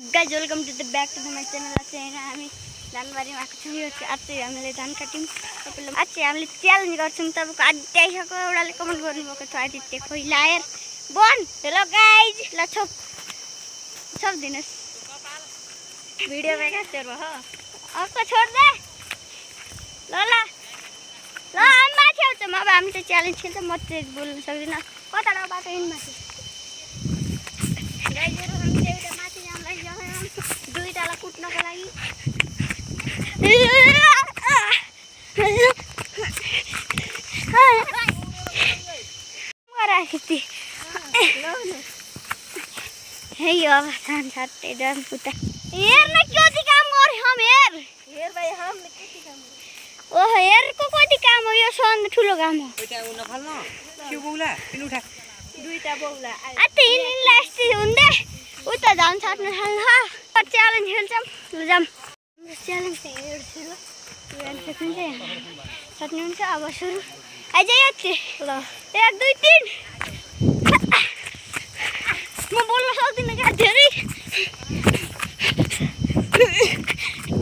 Guys welcome to the back to the my channel. आज चाहिँ हामी धानबारीमा आएको छौँ। यो आज चाहिँ हामीले धान काट्यौँ। तपाईँलाई आज चाहिँ हामीले च्यालेन्ज गर्छौँ। तपाईँको आदित्य आइसक्यो, एउटाले कमेन्ट गर्नुभएको छ आदित्य खोइ लायर बन। हेलो गाइज, ल छोप छोप दिनुहोस् भिडियो में क्या हो आपको छोड़ दे। ल ल ल हम माथि आउँछ। अब हामी चाहिँ च्यालेन्ज खेल्छ। म चाहिँ बोल्न सक्दिनँ। कताबाट बाटो हिँड्नु माथि गाइजहरू हामी चाहिँ एउटा माथि जान लागिसक्यौँ दुईटालाई कुट्नको लागि। हे अब सान साथै डान पुता हेर न कति काम गरे हम हेर हेर भाइ हम कति काम ओह हेरको कति काम हो। यो सन ठुलो काम हो। ओइटा उन फल्न के बौला किन उठा दुईटा बौला अते हिँड्न लास्टि हुँदै उता धान साट्न थाल्नु ह। च्यालेन्ज खेल्छौँ ल जाम। च्यालेन्ज चाहिँ हेर्छु ल यहाँ सक्नुहुन्छ। अब सुरु आइज यति ल 1 2 3 म बोल्न सक्दिनँ क्या धेरै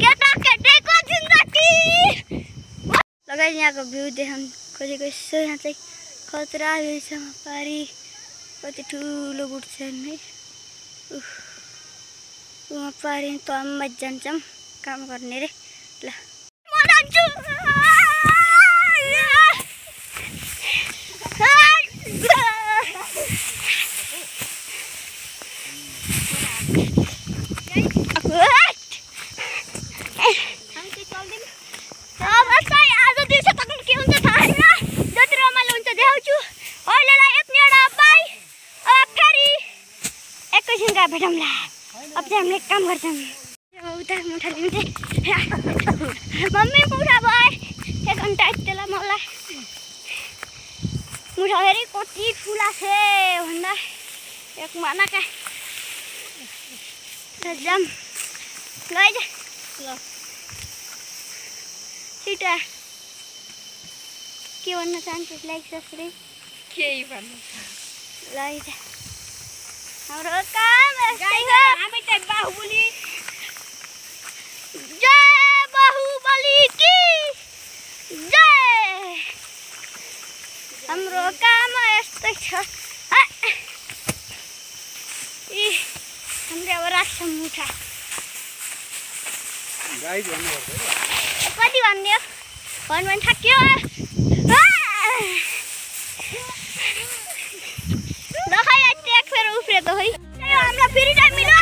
केटाकेटीको जिन्दगी लगाइ। यहाँको भ्यू देखाउन खोजेको यसो यहाँ चाहिँ खतरा भ्यू छ। पारी कति ठुलो बुट्छ है। उहाँ पारी तम्मा जान्छौँ काम गर्ने रे। ल म जान्छु। भेटौँला। अब चाहिँ हामीले काम गर्छौँ। उता मुठा लिन्छ मम्मी मुठा भयो 1 घन्टा त्यसलाई मलाई मुठा फेरि कति ठुला छ भन्दा एक माना क्या जाम लैज ल छिटो के भन्न चाहन्छु लाइक सब्सक्राइब केही भन्नु लैज हाम्रो काम यस्तै हो। हामी त बाहुबली जय बाहुबली की जय। हाम्रो काम यस्तै छ। हामीले अब राख्छौँ मुठा गाइस भन्नु पर्छ कति भन्ने हो भन थाक्यो। दखाइ एक फेर उफ्रे त है हामीलाई फेरि टाइम मिल्यो।